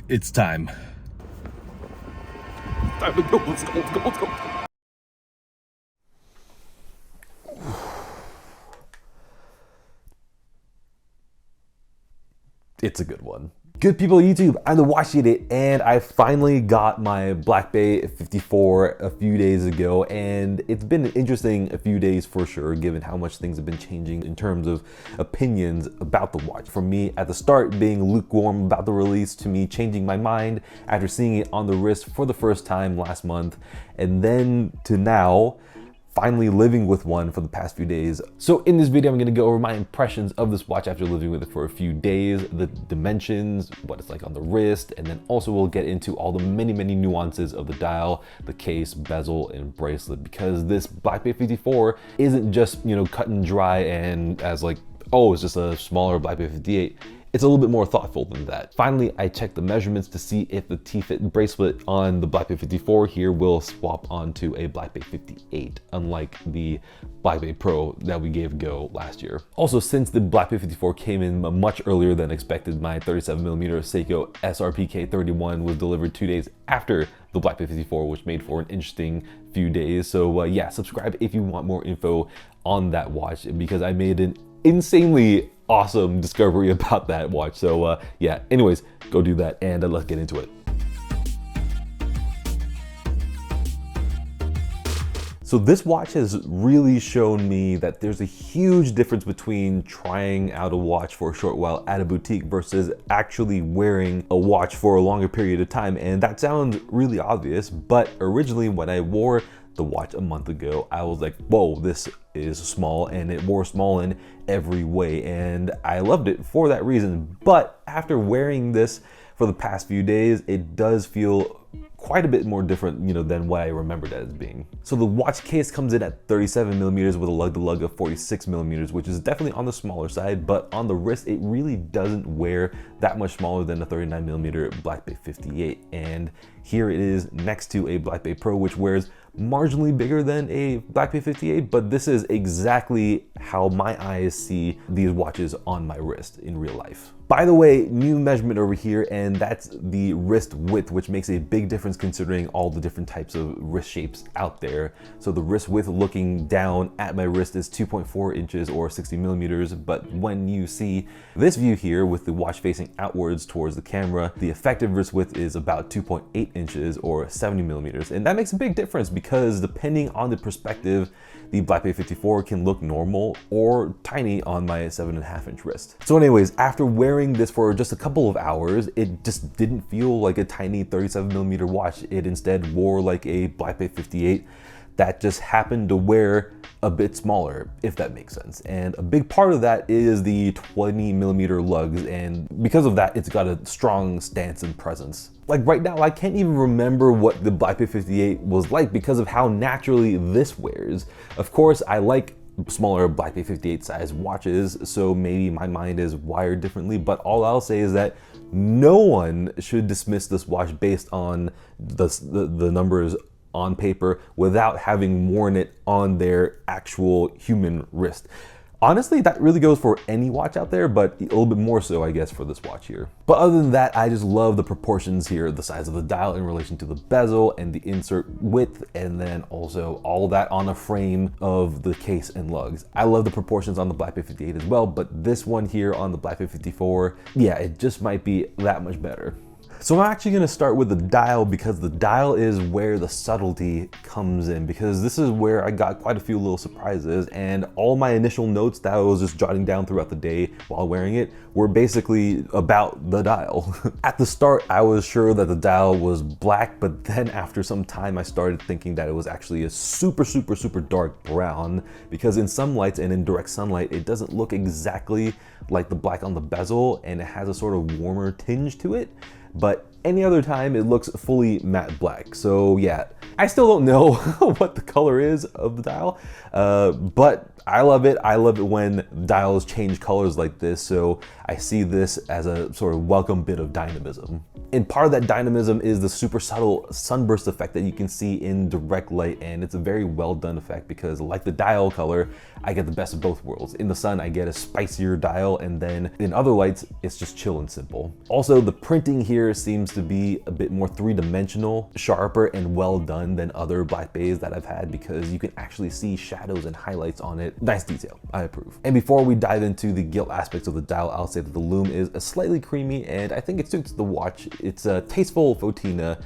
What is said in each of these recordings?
It's time. Time to go. Let's go. Let's go. Let's go. It's a good one. Good people of YouTube, I'm the Watch Idiot, and I finally got my Black Bay 54 a few days ago, and it's been an interesting a few days for sure, given how much things have been changing in terms of opinions about the watch. From me at the start being lukewarm about the release, to me changing my mind after seeing it on the wrist for the first time last month, and then to now, finally living with one for the past few days. So in this video, I'm gonna go over my impressions of this watch after living with it for a few days, the dimensions, what it's like on the wrist, and then also we'll get into all the many nuances of the dial, the case, bezel, and bracelet, because this Black Bay 54 isn't just, you know, cut and dry and as like, oh, it's just a smaller Black Bay 58. It's a little bit more thoughtful than that. Finally, I checked the measurements to see if the TFIT bracelet on the Black Bay 54 here will swap onto a Black Bay 58, unlike the Black Bay Pro that we gave a go last year. Also, since the Black Bay 54 came in much earlier than expected, my 37mm Seiko SRPK31 was delivered 2 days after the Black Bay 54, which made for an interesting few days. So yeah, subscribe if you want more info on that watch, because I made an insanely awesome discovery about that watch. So yeah, anyways, go do that, and let's get into it. So this watch has really shown me that there's a huge difference between trying out a watch for a short while at a boutique versus actually wearing a watch for a longer period of time. And that sounds really obvious, but originally when I wore the watch a month ago, I was like, whoa, this is small, and it wore small in every way, and I loved it for that reason. But after wearing this for the past few days, it does feel quite a bit more different, you know, than what I remembered it as being. So the watch case comes in at 37mm with a lug-to-lug of 46mm, which is definitely on the smaller side, but on the wrist, it really doesn't wear that much smaller than a 39mm Black Bay 58. And here it is next to a Black Bay Pro, which wears marginally bigger than a Black Bay 58, but this is exactly how my eyes see these watches on my wrist in real life. By the way, new measurement over here, and that's the wrist width, which makes a big difference considering all the different types of wrist shapes out there. So the wrist width looking down at my wrist is 2.4 inches or 60mm, but when you see this view here with the watch facing outwards towards the camera, the effective wrist width is about 2.8 inches or 70mm. And that makes a big difference because depending on the perspective, the Black Bay 54 can look normal or tiny on my 7.5-inch wrist. So anyways, after wearing this for just a couple of hours, it just didn't feel like a tiny 37mm watch. It instead wore like a Black Bay 58 that just happened to wear a bit smaller, if that makes sense. And a big part of that is the 20mm lugs, and because of that, it's got a strong stance and presence. Like right now, I can't even remember what the Black Bay 58 was like because of how naturally this wears. Of course, I like smaller Black Bay 58 size watches, so maybe my mind is wired differently, but all I'll say is that no one should dismiss this watch based on the numbers on paper without having worn it on their actual human wrist. Honestly, that really goes for any watch out there, but a little bit more so, I guess, for this watch here. But other than that, I just love the proportions here, the size of the dial in relation to the bezel and the insert width, and then also all that on a frame of the case and lugs. I love the proportions on the Black Bay 58 as well, but this one here on the Black Bay 54, yeah, it just might be that much better. So I'm actually gonna start with the dial because the dial is where the subtlety comes in, because this is where I got quite a few little surprises, and all my initial notes that I was just jotting down throughout the day while wearing it were basically about the dial. At the start, I was sure that the dial was black, but then after some time, I started thinking that it was actually a super dark brown, because in some lights and in direct sunlight, it doesn't look exactly like the black on the bezel, and it has a sort of warmer tinge to it. But any other time it looks fully matte black. So yeah, I still don't know what the color is of the dial, but I love it. I love it when dials change colors like this, so I see this as a sort of welcome bit of dynamism. And part of that dynamism is the super subtle sunburst effect that you can see in direct light, and it's a very well done effect because, like the dial color, I get the best of both worlds. In the sun, I get a spicier dial, and then in other lights, it's just chill and simple. Also, the printing here here seems to be a bit more three-dimensional, sharper, and well done than other Black Bays that I've had, because you can actually see shadows and highlights on it. Nice detail, I approve. And before we dive into the gilt aspects of the dial, I'll say that the lume is slightly creamy, and I think it suits the watch. It's a tasteful patina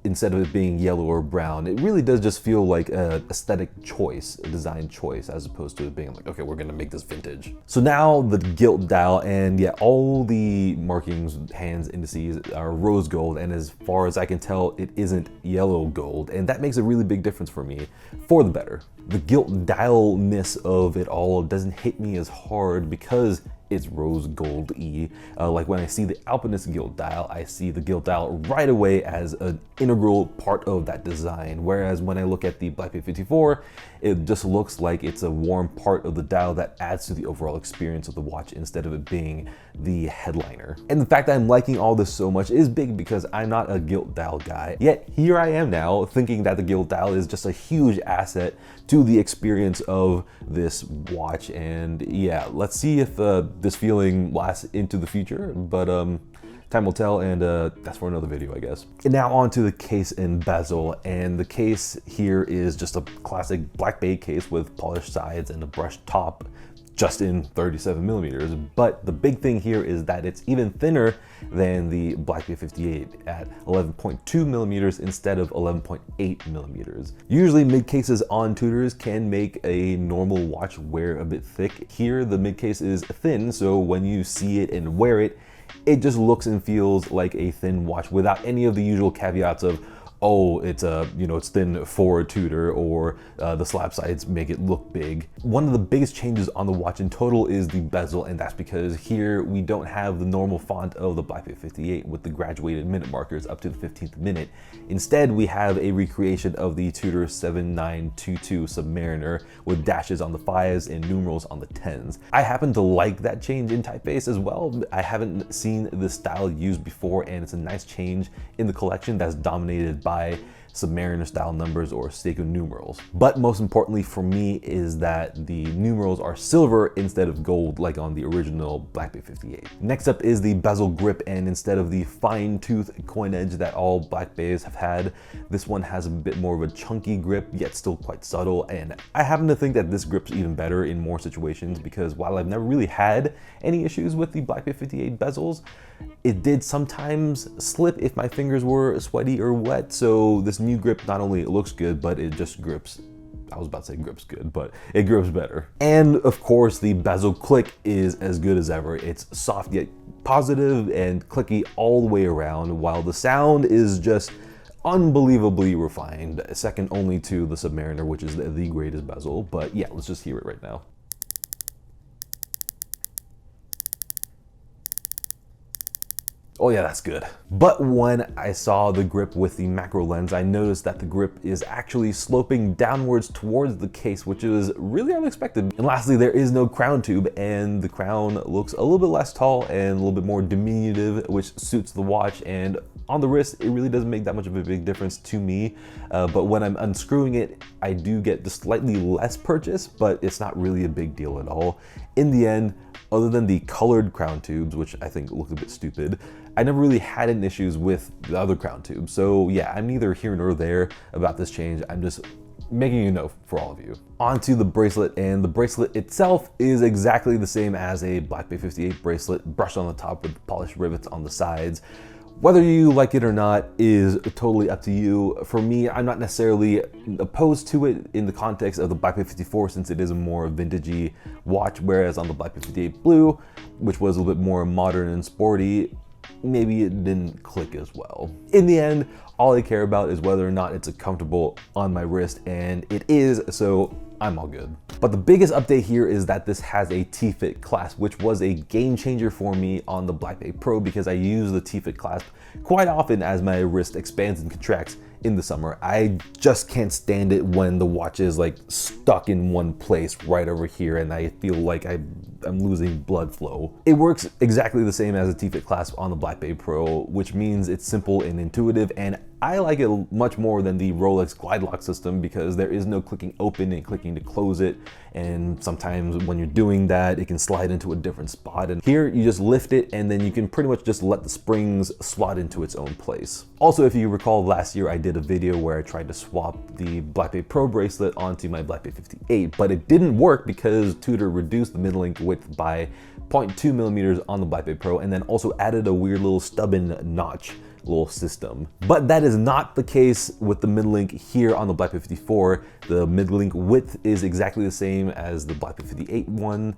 instead of it being yellow or brown. It really does just feel like an aesthetic choice, a design choice, as opposed to it being like, okay, we're gonna make this vintage. So now the gilt dial, and yeah, all the markings, hands, indices are rose gold, and as far as I can tell, it isn't yellow gold, and that makes a really big difference for me, for the better. The gilt dial-ness of it all doesn't hit me as hard because it's rose gold-y. Like when I see the Alpinist gilt dial, I see the gilt dial right away as an integral part of that design. Whereas when I look at the Black Bay 54, it just looks like it's a warm part of the dial that adds to the overall experience of the watch instead of it being the headliner. And the fact that I'm liking all this so much is big because I'm not a gilt dial guy. Yet here I am now thinking that the gilt dial is just a huge asset to the experience of this watch. And yeah, let's see if this feeling lasts into the future, but time will tell, and that's for another video, I guess. And now on to the case and bezel, and the case here is just a classic Black Bay case with polished sides and a brushed top, just in 37 millimeters. But the big thing here is that it's even thinner than the Black Bay 58 at 11.2 millimeters instead of 11.8 millimeters. Usually mid cases on Tudors can make a normal watch wear a bit thick. Here the mid case is thin, so when you see it and wear it, it just looks and feels like a thin watch without any of the usual caveats of, oh, it's it's thin for a Tudor, or the slab sides make it look big. One of the biggest changes on the watch in total is the bezel, and that's because here we don't have the normal font of the Black Bay 58 with the graduated minute markers up to the 15th minute. Instead, we have a recreation of the Tudor 7922 Submariner with dashes on the 5s and numerals on the 10s. I happen to like that change in typeface as well. I haven't seen this style used before, and it's a nice change in the collection that's dominated by Submariner style numbers or Seiko numerals. But most importantly for me is that the numerals are silver instead of gold like on the original Black Bay 58. Next up is the bezel grip, and instead of the fine tooth coin edge that all Black Bays have had, this one has a bit more of a chunky grip, yet still quite subtle. And I happen to think that this grip's even better in more situations, because while I've never really had any issues with the Black Bay 58 bezels, it did sometimes slip if my fingers were sweaty or wet. So this new grip not only looks good, but it just grips. I was about to say grips good, but it grips better. And of course, the bezel click is as good as ever. It's soft yet positive and clicky all the way around, while the sound is just unbelievably refined, second only to the Submariner, which is the greatest bezel. But yeah, let's just hear it right now. Oh yeah, that's good. But when I saw the grip with the macro lens, I noticed that the grip is actually sloping downwards towards the case, which is really unexpected. And lastly, there is no crown tube, and the crown looks a little bit less tall and a little bit more diminutive, which suits the watch. And on the wrist, it really doesn't make that much of a big difference to me. But when I'm unscrewing it, I do get just slightly less purchase, but it's not really a big deal at all. In the end, other than the colored crown tubes, which I think look a bit stupid, I never really had any issues with the other crown tubes. So yeah, I'm neither here nor there about this change. I'm just making a note for all of you. On to the bracelet, and the bracelet itself is exactly the same as a Black Bay 58 bracelet, brushed on the top with polished rivets on the sides. Whether you like it or not is totally up to you. For me, I'm not necessarily opposed to it in the context of the Black Bay 54, since it is a more vintagey watch, whereas on the Black Bay 58 Blue, which was a little bit more modern and sporty, maybe it didn't click as well. In the end, all I care about is whether or not it's comfortable on my wrist, and it is, so I'm all good. But the biggest update here is that this has a TFIT clasp, which was a game changer for me on the Black Bay Pro, because I use the TFIT clasp quite often as my wrist expands and contracts in the summer. I just can't stand it when the watch is like stuck in one place right over here and I feel like I'm losing blood flow. It works exactly the same as a TFIT clasp on the Black Bay Pro, which means it's simple and intuitive, and I like it much more than the Rolex glide lock system because there is no clicking open and clicking to close it, and sometimes when you're doing that it can slide into a different spot, and here you just lift it and then you can pretty much just let the springs slot into its own place. Also, if you recall, last year I did a video where I tried to swap the Black Bay Pro bracelet onto my Black Bay 58, but it didn't work because Tudor reduced the mid-link width by 0.2 millimeters on the Black Bay Pro and then also added a weird little stubborn notch little system. But that is not the case with the mid-link here on the Black Bay 54. The mid-link width is exactly the same as the Black Bay 58 one,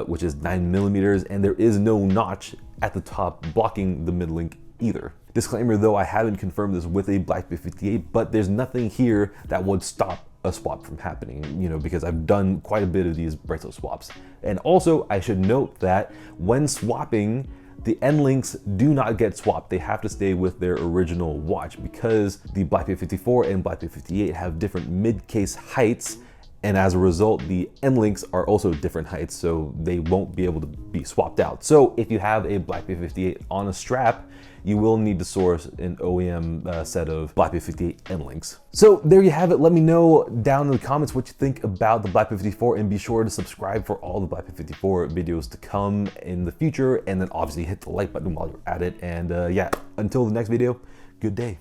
which is 9 millimeters, and there is no notch at the top blocking the mid-link either. Disclaimer though, I haven't confirmed this with a Black Bay 58, but there's nothing here that would stop a swap from happening, you know, because I've done quite a bit of these bracelet swaps. And also I should note that when swapping, the end links do not get swapped. They have to stay with their original watch because the Black Bay 54 and Black Bay 58 have different mid-case heights, and as a result, the end links are also different heights, so they won't be able to be swapped out. So if you have a Black Bay 58 on a strap, you will need to source an OEM set of Black Bay 58 end links. So there you have it. Let me know down in the comments what you think about the Black Bay 54, and be sure to subscribe for all the Black Bay 54 videos to come in the future, and then obviously hit the like button while you're at it. And yeah, until the next video, good day.